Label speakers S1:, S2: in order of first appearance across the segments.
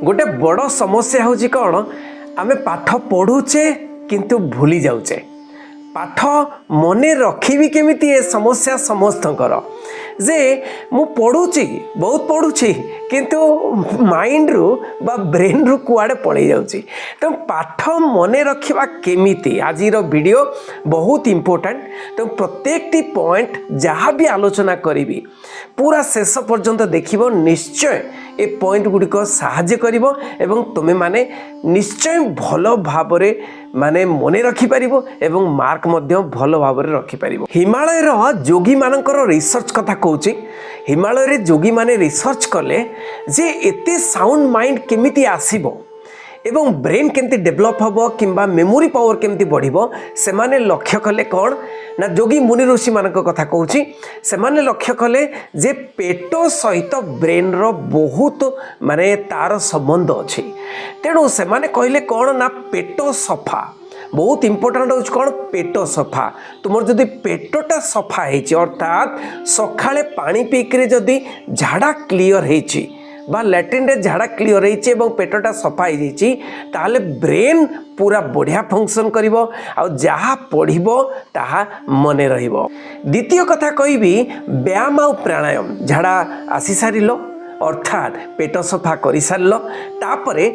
S1: गोटे बड़ समस्या हूँ कौन आम पाठ पढ़ुचे किंतु भूली जाऊचे पाठ मने रखी केमिति ए समस्या समस्तकर जे मु पढ़ुची बहुत पढ़ुची किंतु माइंड रु बा ब्रेन रु कुआड़े पड़े जाउची तो पाठ मने रखिबा केमिति आजिर वीडियो बहुत इंपोर्टेंट तो प्रत्येक टी पॉइंट जहाँ भी आलोचना करी पूरा शेष पर्यंत देखिबो निश्चय ए पॉइंट गुड़िक साहाय्य करिबो एवं तुमे माने निश्चय भलो भाबरे माने मने रखि पारिबो एवं मार्क मध्य भलो भाबरे रखि पारिबो। हिमालय रो जोगी मानकर रिसर्च कथा कहूची हिमालय रे जोगी माने रिसर्च कले जे एते साउंड माइंड केमिति आसीबो एवं ब्रेन केमती डेभलप हम किंबा मेमोरी पावर केमती बढ़िबो से माने लक्ष्य कले कौन ना जोगी मुनि ऋषि मान कथा कहूँ से माने लक्ष्य कले जे पेट सहित ब्रेन रो बहुत माने तार संबंध अच्छी तेणु से माने कहले कौन ना पेट सफा बहुत इंपोर्टेंट हो कौन पेट सफा तुम जदि पेटटा सफा अर्थात सकाळे पानी पीकरे जदि झाड़ा क्लीयर होइछि बा लैट्रिन रे झाड़ा क्लीयर होइछि एवं पेटटा सफा होइछि ताले ब्रेन पूरा बढ़िया फंक्शन करिवो आ जहाँ पढ़िबो ताहा मने रहिबो। द्वितीय कथा कहबी व्यायाम आ प्राणायाम झाड़ा आसी सारिलो अर्थात पेट सफा करि सारलो तापरे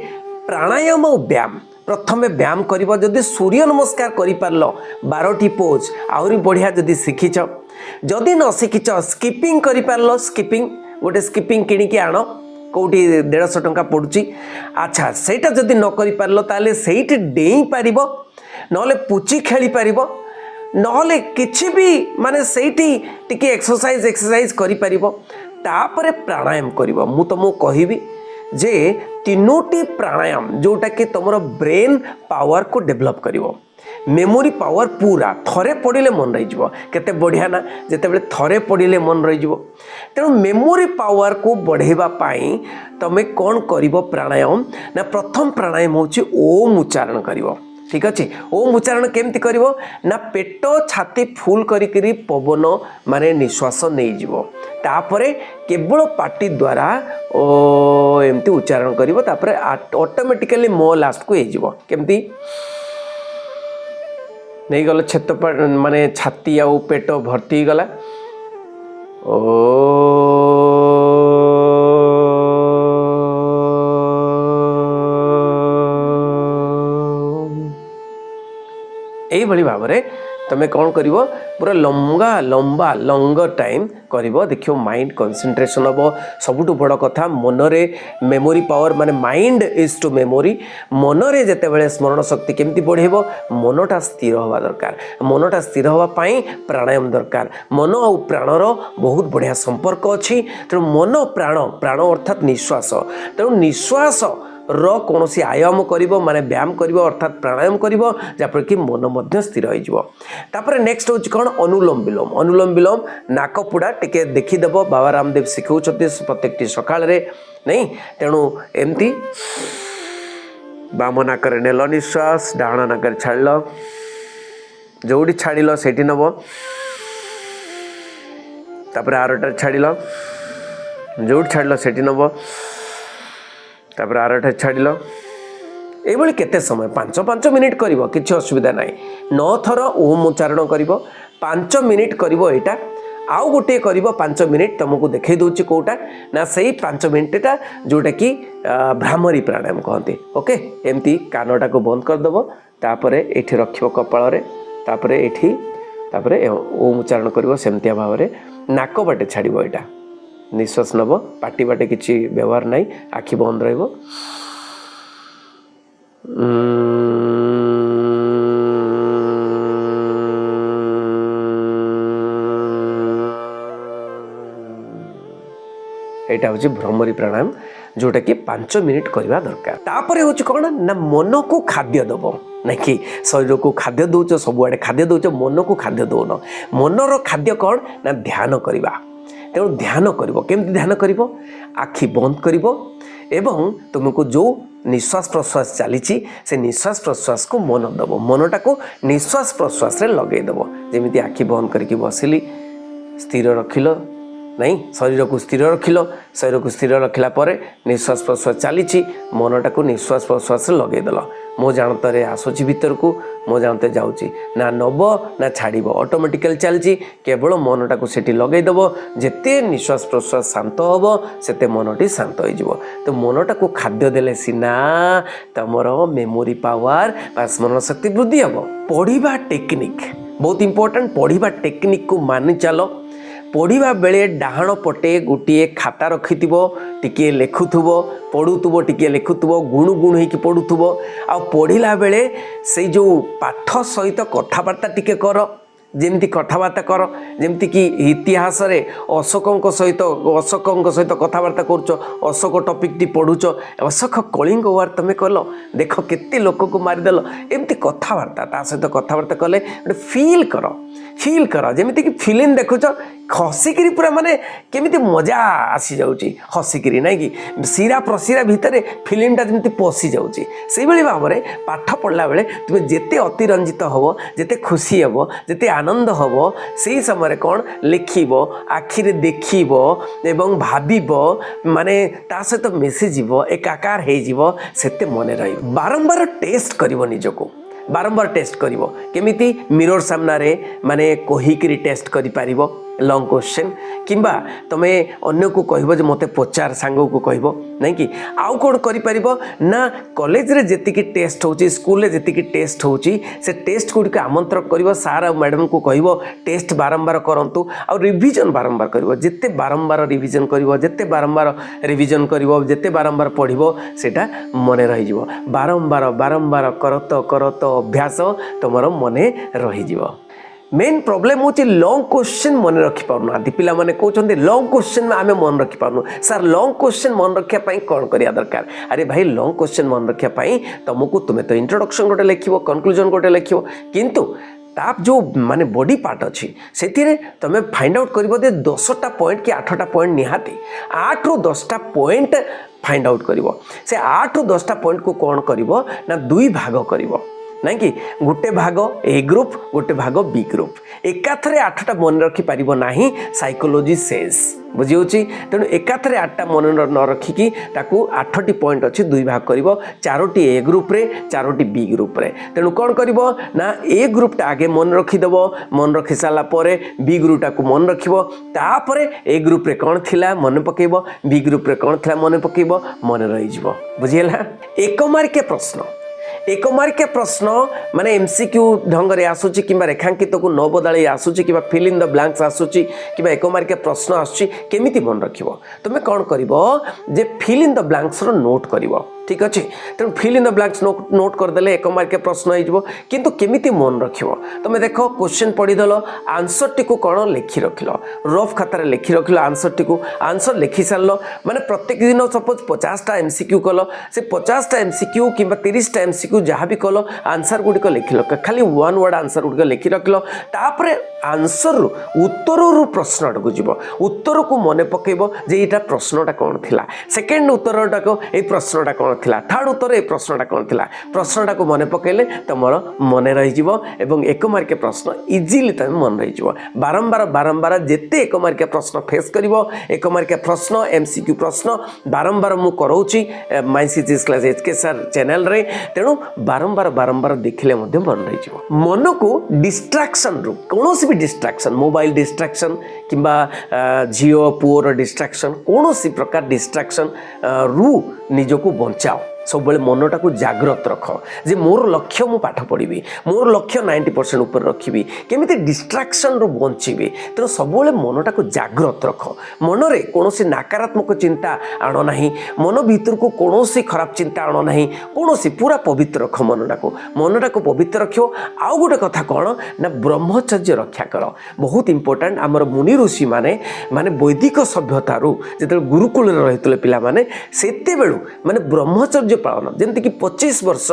S1: प्राणायाम आ व्यायाम प्रथमे व्यायाम करिवो जदि सूर्य नमस्कार करि पारलो 12टी पोज आउरी बढ़िया जदि सिखिछ जदि न सिखिछ स्किपिंग करि पारलो स्किपिंग गोटे स्किपिंग किनिके आनो कौटी 150 टंका पड़ुची अच्छा सेटा जदि न करि पारलो ताले सेठी डेई पारिबो नले पुची खेली पारिबो नले किछि भी माने सेठी टिके एक्सरसाइज करि पारिबो तापरे प्राणायाम करिबो मु तुमको कहिबी जे तीनोटी प्राणायाम जोटा कि तुमर ब्रेन पावर को डेभलप करिवो मेमोरी पावर पूरा थरे पढ़िले मन रही केते बढ़िया ना जिते थरे पढ़िले मन रही तेणु मेमोरी पावर को बढ़ेबा पाई तमे कौन करिवो प्राणायाम ना प्रथम प्राणायाम होची ओम उच्चारण करिवो ठीक अच्छे ओम उच्चारण केमती करिवो ना पेट छाती फुल करी पवन माने निश्वास नहीं जीवो तापरे केवल पाटी द्वारा ओ एमती उच्चारण करिवो तापरे ऑटोमेटिकली मो लास्ट को हो केमती नहीं गल छेत माने छाती आउ पेट भर्ती गला ओ यही भाव में तुम कौन कर पूरा लंबा लंगर टाइम कर देखियो माइंड कंसंट्रेशन हम सबुठ बड़ कथा मनरे मेमोरी पावर माने माइंड इज टू मेमोरी मनरे जिते स्मरण शक्ति केमती बढ़ेब मनटा स्थिर हवा दरकार मनटा स्थिर हवा पाई प्राणायाम दरकार मन और प्राणर बहुत बढ़िया संपर्क अच्छी तेणु मन प्राण अर्थात निश्वास तेणु निश्वास कौन सी आयाम करिवो माने व्यायाम करिवो अर्थात प्राणायाम करिवो जापर कि मन मध्य स्थिर हो तापर नेक्स्ट होची कौन अनुलोम विलोम नाक पुड़ा टिके देखीदेव बाबा रामदेव शिखौछथि प्रत्येक सकाळ रे नहीं तेणु एमती बाम नाकर नेल निश्वास डाण नाकर छाड़ल जोड़ी छाड़िल सेठी नब तापर आरटा छाड़िल जोड़ी छाड़ल सेठी नब तापर आरटा छाड़िल ये केते समय 5 मिनिट करिवो किछि असुविधा नाही 9 थर ओम उच्चारण करिवो 5 मिनिट करिवो एटा आउ गोटे करिवो 5 मिनिट तुमको देखै दउछि कोटा ना सही 5 मिनिटा जोटा कि भ्रामरी प्राणायाम कहते ओके एमती कानटा को बंद कर दबो तापरे एठी रखिबो कपाळ रे तापरे एठी तापरे ओम उच्चारण करिवो सेमतिया भाव रे नाक बाटे छाड़िवो एटा निश्वास नब पाटी बाटे किसी व्यवहार नहीं आखि बंद रहिबो एटा होची भ्रमरी प्राणायाम जोटा कि 5 मिनिट करवा दरकार तापरे होची कौन ना मन को खाद्य दब नहीं कि शरीर को खाद्य दौच सबुआड़े खाद्य दौच मन को खाद्य दौन मनर खाद्य कौन ना ध्यान करवा तेणु ध्यान करिवो केमती ध्यान करिवो आखि बंद करिवो एवं तुमको जो निश्वास प्रश्वास चली से निश्वास प्रश्वास को मन दब मनटा को निश्वास प्रश्वास रे लगे दब जेमिति आखि बंद करके बसिली स्थिर रखिल नहीं शरीर को स्थिर रखिल शरीर को स्थिर रखला निश्वास प्रश्वास चली मनटा को निश्वास प्रश्वास लगेदेल मो जानते आसूची भीतर को मो जानते जाऊँगी ना नब ना छाड़ ऑटोमेटिकली चलती केवल मनटा को सेठी लगेदेव जिते निश्वास प्रश्वास शांत हम से मनटी शांत हो तो मनटा को खाद्य देले सीना तुमर मेमोरी पावर बा स्मरण शक्ति वृद्धि हम पढ़ा टेक्निक बहुत इंपोर्टेंट पढ़ा टेक्निक को मानि चल पढ़ा बेले डाहाण पटे गोटे खाता रखिथिबो टिके लेखुथुबो पढ़ुथुबो टिके लेखुथुबो गुणु गुणु होइकी पढ़ुथुबो आ पढ़िला बेले से जो पाठ सहित कथबार्ता टिके कर जेमती कथबार्ता कर जेमती कि इतिहास रे अशोक सहित कथबार्ता करुच अशोक टॉपिक टी पढ़ुच अशोक कलिंग वार तुम कल देख केते लोक को मारिदेल एमती कथबार्ता ता सहित कथबार्ता कले फील कर जेमती कि फिल्म देखुच हसिकी पूरा माने केमिति मजा आसी जाउची हसिकी ना कि सिरा प्रसिरा भितर फिल्मटा जमी पशि जाउची से भाई भाव में पाठ पढ़ला बेले तुम्हें जेते अतिरंजित हम जेते खुशी हम जेते आनंद हम से समय कौन लिखब आखिरे देखब एवं भाविब माने ता सहित मिशीज एकाकार हो सेते मन रही बारंबार टेस्ट कर निजको बारंबार टेस्ट करिवो केमिति मिरर सामना रे माने कहिकरी टेस्ट करि पारिबो लॉन्ग क्वेश्चन किंबा तमे अन्य को कहबो जे मते पचार सांगो को कहबो नै कि आउ कोन करि पारिबो ना कॉलेज रे जेतिकी टेस्ट होची स्कूल रे जेतिकी टेस्ट होची से टेस्ट गुडी आमंत्रण करिवो सार मैडम को कहबो टेस्ट बारंबार करंतु और रिवीजन बारंबार करिवो जेते बारंबार रिवीजन करिवो जेते बारंबार रिवीजन करिवो जेते बारंबार पढ़िवो सेटा मने रहि जिवो बारंबार बारंबार करत अभ्यास तुमर मने रहि जिवो मेन प्रॉब्लम होची लॉन्ग क्वेश्चन मन रखि पाउना पिला माने कहउछन्ते लॉन्ग क्वेश्चन में आमे मन रखि पाउनु सर लॉन्ग क्वेश्चन मन रखिया पई कोन करिया दरकार अरे भाई लॉन्ग क्वेश्चन मन रखिया पई तुमको तुमे तो इंट्रोडक्शन गोटे लिखिबो कंक्लूजन गोटे लिखिबो किंतु ताप जो माने बॉडी पार्ट अच्छी से तुम फाइंड आउट कर 10टा पॉइंट कि 8टा पॉइंट निहाती 8 ରୁ 10टा पॉइंट फाइंड आउट कर से 8 ରୁ 10टा पॉइंट को कौन कर ना 2 भाग कर नहीं कि गोटे भाग ए ग्रुप गोटे भाग बी ग्रुप एकाथरे 8टा मन रखी पारिबो नाही साइकोलॉजी सेज बुझी तेणु एकाथरे 8टा मन न रखिकी ताकू 8टी पॉइंट अच्छी 2 भाग करिवो 4टी ए ग्रुप रे 4टी बी ग्रुप रे तेणु कौन करिवो ना ए ग्रुपटा आगे मन रखिदेव मन रखि सारा परे बी ग्रुपटा को मन रखिवो तापरे ए ग्रुप रे कौन थिला मन पकेइबो बी ग्रुप रे कौन थिला मन पकेइबो मन रहि जिवो बुझियला एक मार्किया प्रश्न एक मार्किया प्रश्न माने एमसीक्यू ढंग रे आसुची किंबा रेखांकित को न बदलाई आसुची किंबा फिल इन द ब्लैंक्स आसुची किंबा एक मार्किया प्रश्न आसुची केमिति मन रखिबो तुमे कोन करिवो जे फिल इन द ब्लैंक्स रो नोट करिवो ठीक अच्छे तेणु fill in the blanks note करदे एक मार्किया प्रश्न हो किंतु केमिति मन रखिबो तुम देख क्वेश्चन पढ़ीदेल आंसर टी को कौन लिखि रखिल रफ खातार लिखि रखिल आंसर टी को आंसर लिखि सार माने प्रत्येक दिन सपोज 50टा एमसीक्यू कल से 50टा एमसीक्यू कि 30टा एमसीक्यू जहाँ भी कल आंसर गुड़िक लिखिल खाली वन वर्ड आंसर गुड़िक लिखि रखिल तापर आंसर उत्तर प्रश्न को जीव उत्तर को मन पकेब जे यहाँ प्रश्नटा कौन थिला सेकेंड उत्तरटा को ये प्रश्नटा कौन थिला थर्ड उत्तर ए प्रश्नटा कौन थिला प्रश्नटा को मन पकेले तुमर मन रही एवं एक मार्किया प्रश्न इजिली तुम मन रही बारंबार बारंबार जेते एक मार्किया प्रश्न फेस कर एक मार्किया प्रश्न एमसीक्यू प्रश्न बारंबार मु कराउची माय सीजीएस क्लास एचकेएसआर चैनल रे तेणु बारंबार बारंबार देखिले मध्य मन रही मन को डिस्ट्रैक्शन रु कौन भी डिस्ट्रैक्शन मोबाइल डिस्ट्रैक्शन किंबा झीओ पुओर डिस्ट्रैक्शन कौन प्रकार डिस्ट्रैक्शन रु निजको बचाओ सब मनटा को जाग्रत रख जे मोर लक्ष्य मु पाठ पढ़ी मोर लक्ष्य 90% ऊपर रखी केमिति डिस्ट्रैक्शन रु बंचीबी तेणु सब मनटा को जाग्रत रख मनरे कौन नकारात्मक चिंता आण ना मन भीतर को कौन खराब चिंता आण ना कौन पूरा पवित्र रख मनटा को पवित्र रख आउ गोटे कथा कौन ना ब्रह्मचर्य रक्षा कर बहुत इंपोर्टेंट आमर मुनि ऋषि माने वैदिक सभ्यतारू जो गुरुकुल रही पिला माने सेते बेलू माने ब्रह्मचर्य ବ୍ରହ୍ମଚର୍ଯ୍ୟ ପାଳନ ଯେମିତିକି 25 ବର୍ଷ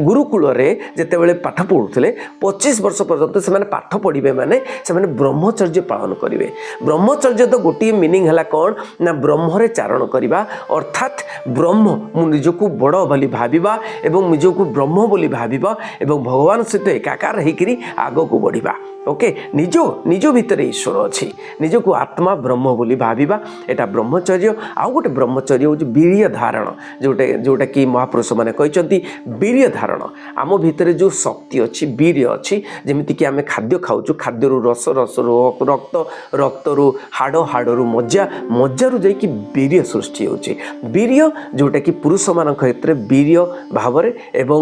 S1: ଗୁରୁକୂଳରେ ଯେତେବେଳେ ପାଠ ପଢ଼ୁଥିଲେ 25 ବର୍ଷ ପର୍ଯ୍ୟନ୍ତ ସେମାନେ ପାଠ ପଢ଼ିବେ ମାନେ ସେମାନେ ବ୍ରହ୍ମଚର୍ଯ୍ୟ ପାଳନ କରିବେ। ବ୍ରହ୍ମଚର୍ଯ୍ୟ ତ ଗୋଟିଏ ମିନିଂ ହେଲା କ'ଣ ନା ବ୍ରହ୍ମରେ ଚାରଣ କରିବା ଅର୍ଥାତ୍ ବ୍ରହ୍ମ ମୁଁ ନିଜକୁ ବଡ଼ ବୋଲି ଭାବିବା ଏବଂ ନିଜକୁ ବ୍ରହ୍ମ ବୋଲି ଭାବିବା ଏବଂ ଭଗବାନ ସହିତ ଏକାକାର ହେଇକିରି ଆଗକୁ ବଢ଼ିବା। ଓକେ, ନିଜ ଭିତରେ ଈଶ୍ୱର ଅଛି, ନିଜକୁ ଆତ୍ମା ବ୍ରହ୍ମ ବୋଲି ଭାବିବା, ଏଇଟା ବ୍ରହ୍ମଚର୍ଯ୍ୟ। ଆଉ ଗୋଟେ ବ୍ରହ୍ମଚର୍ଯ୍ୟ ହେଉଛି ବୀର୍ୟ ଧାରଣ, ଯେଉଁଟାକି ମହାପୁରୁଷମାନେ କହିଛନ୍ତି ବୀର୍ୟ ଧାରଣ। ଆମ ଭିତରେ ଯେଉଁ ଶକ୍ତି ଅଛି, ବୀର୍ୟ ଅଛି, ଯେମିତିକି ଆମେ ଖାଦ୍ୟ ଖାଉଛୁ, ଖାଦ୍ୟରୁ ରସ, ରସରୁ ରକ୍ତ, ରକ୍ତରୁ ହାଡ଼, ହାଡ଼ରୁ ମଜ୍ଜା, ମଜ୍ଜାରୁ ଯାଇକି ବୀର୍ୟ ସୃଷ୍ଟି ହେଉଛି। ବୀର୍ୟ ଯେଉଁଟାକି ପୁରୁଷମାନଙ୍କ କ୍ଷେତ୍ରରେ ବୀର୍ୟ ଭାବରେ ଏବଂ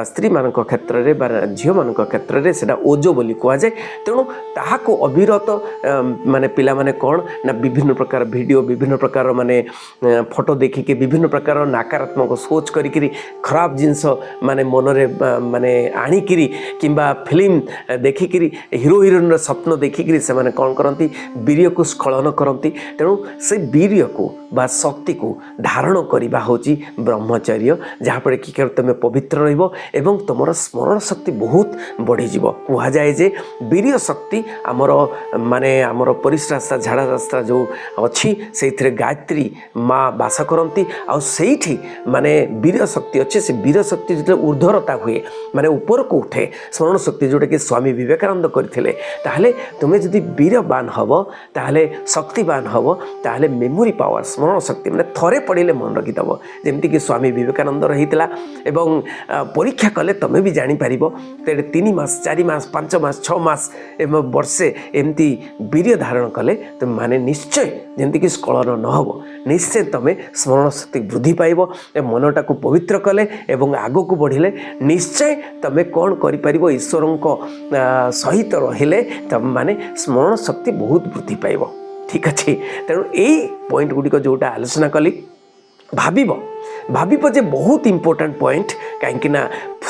S1: ସ୍ତ୍ରୀମାନଙ୍କ କ୍ଷେତ୍ରରେ ବା ଝିଅମାନଙ୍କ କ୍ଷେତ୍ରରେ ସେଇଟା ଓଜ ବୋଲି କୁହାଯାଏ। ତେଣୁ ତାହାକୁ ଅବିରତ ମାନେ ପିଲାମାନେ କ'ଣ ନା ବିଭିନ୍ନ ପ୍ରକାର ଭିଡ଼ିଓ, ବିଭିନ୍ନ ପ୍ରକାର ମାନେ ଫଟୋ ଦେଖିକି, ବିଭିନ୍ନ ପ୍ରକାର ନକାରାତ୍ମକ ସୋଚ କରିକିରି ଖରାପ ଜିନିଷ ମାନେ ମନରେ ମାନେ ଆଣିକିରି କିମ୍ବା ଫିଲ୍ମ ଦେଖିକିରି ହିରୋ ହିରୋଇନ୍ର ସ୍ୱପ୍ନ ଦେଖିକିରି ସେମାନେ କ'ଣ କରନ୍ତି, ବୀର୍ୟକୁ ସ୍ଖଳନ କରନ୍ତି। ତେଣୁ ସେ ବୀର୍ୟକୁ ବା ଶକ୍ତିକୁ ଧାରଣ କରିବା ହେଉଛି ବ୍ରହ୍ମଚର୍ଯ୍ୟ, ଯାହାଫଳରେ କି ତୁମେ ପବିତ୍ର ରହିବ ଏବଂ ତୁମର ସ୍ମରଣ ଶକ୍ତି ବହୁତ ବଢ଼ିଯିବ। କୁହାଯାଏ ଯେ ବୀର୍ୟ ଶକ୍ତି ଆମର ପରିଶ୍ରାସ୍ତା ଝାଡ଼ା ରାସ୍ତା ଯେଉଁ ଅଛି ସେଇଥିରେ ଗାୟତ୍ରୀ ମା ବାସ କରନ୍ତି। ଆଉ ସେଇଠି ମାନେ ବୀର୍ୟ ଶକ୍ତି ଅଛି, ସେ ବୀର୍ୟ ଶକ୍ତି ଯେତେବେଳେ ଉର୍ଦ୍ଧ୍ୱରତା ହୁଏ ମାନେ ଉପରକୁ ଉଠେ ସ୍ମରଣ ଶକ୍ତି, ଯେଉଁଟାକି ସ୍ୱାମୀ ବିବେକାନନ୍ଦ କରିଥିଲେ, ତାହେଲେ ତୁମେ ଯଦି ବୀର୍ୟବାନ ହେବ, ତାହେଲେ ଶକ୍ତିବାନ ହେବ, ତାହେଲେ ମେମୋରି ପାୱାର ସ୍ମରଣ ଶକ୍ତି ମାନେ ଥରେ ପଢ଼ିଲେ ମନେ ରଖିଦେବ, ଯେମିତିକି ସ୍ୱାମୀ ବିବେକାନନ୍ଦର ହେଇଥିଲା। ଏବଂ ପରୀକ୍ଷା କଲେ ତୁମେ ବି ଜାଣିପାରିବ। ତେଣୁ 3 ମାସ, 4 ମାସ, 5 ମାସ, 6 ମାସ ଏବଂ ବର୍ଷେ ଏମିତି ବୀର୍ୟ ଧାରଣ କଲେ ତୁମେ ମାନେ ନିଶ୍ଚୟ ଯେମିତିକି ସ୍ଖଳନ ନ ହେବ, ନିଶ୍ଚୟ ତୁମେ ସ୍ମରଣ ଶକ୍ତି ବୃଦ୍ଧି ପାଇବ। ମନଟାକୁ ପବିତ୍ର କଲେ ଏବଂ ଆଗକୁ ବଢ଼ିଲେ ନିଶ୍ଚୟ ତୁମେ କ'ଣ କରିପାରିବ, ଈଶ୍ୱରଙ୍କ ସହିତ ରହିଲେ ତୁମେ ମାନେ ସ୍ମରଣ ଶକ୍ତି ବହୁତ ବୃଦ୍ଧି ପାଇବ। ଠିକ୍ ଅଛି। ତେଣୁ ଏଇ ପଏଣ୍ଟ ଗୁଡ଼ିକ ଯେଉଁଟା ଆଲୋଚନା କଲି ଭାବିବ ଯେ ବହୁତ ଇମ୍ପୋର୍ଟାଣ୍ଟ ପଏଣ୍ଟ, କାହିଁକିନା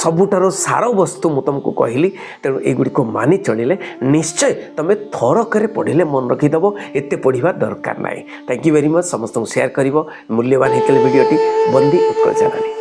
S1: ସବୁଠାରୁ ସାର ବସ୍ତୁ ମୁଁ ତୁମକୁ କହିଲି। ତେଣୁ ଏଗୁଡ଼ିକୁ ମାନି ଚଳିଲେ ନିଶ୍ଚୟ ତୁମେ ଥରକରେ ପଢ଼ିଲେ ମନେ ରଖିଦେବ, ଏତେ ପଢ଼ିବା ଦରକାର ନାହିଁ। Thank you very much. ସମସ୍ତଙ୍କୁ ସେୟାର କରିବ। ମୂଲ୍ୟବାନ ହେଇଥିଲେ ଭିଡ଼ିଓଟି। ବନ୍ଦୀ ଉତ୍କଳ ଚ୍ୟାନେଲ।